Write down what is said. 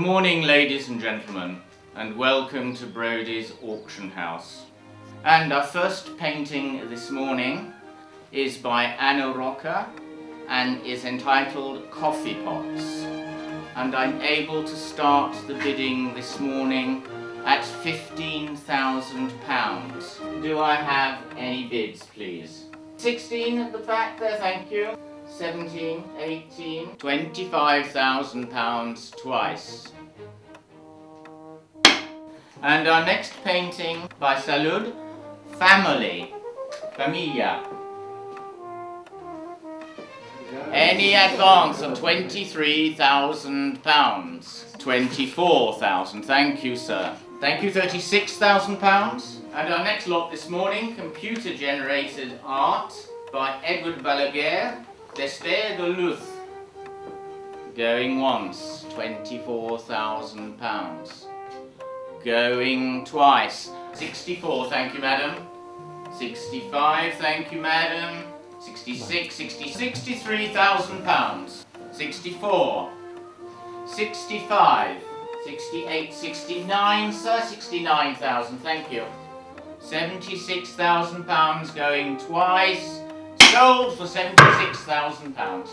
morning, ladies and gentlemen, and welcome to Brodie's Auction House. And our first painting this morning is by Anna Rocca and is entitled Coffee Pots. And I'm able to start the bidding this morning at £15,000. Do I have any bids, please? 16 at the back there, thank you. 17, 18, £25,000 twice. And our next painting by Salud, Familia. Any advance on £23,000? 24,000, thank you, sir. Thank you, £36,000. And our next lot this morning, computer generated art by Edward Balaguer, Despair de Luth. Going once, £24,000. Going twice, 64, thank you, madam. 65, thank you, madam. 66, 63,000 pounds. 64, 65, 68, 69, sir, 69,000, thank you. 76,000 pounds going twice. Sold for 76,000 pounds.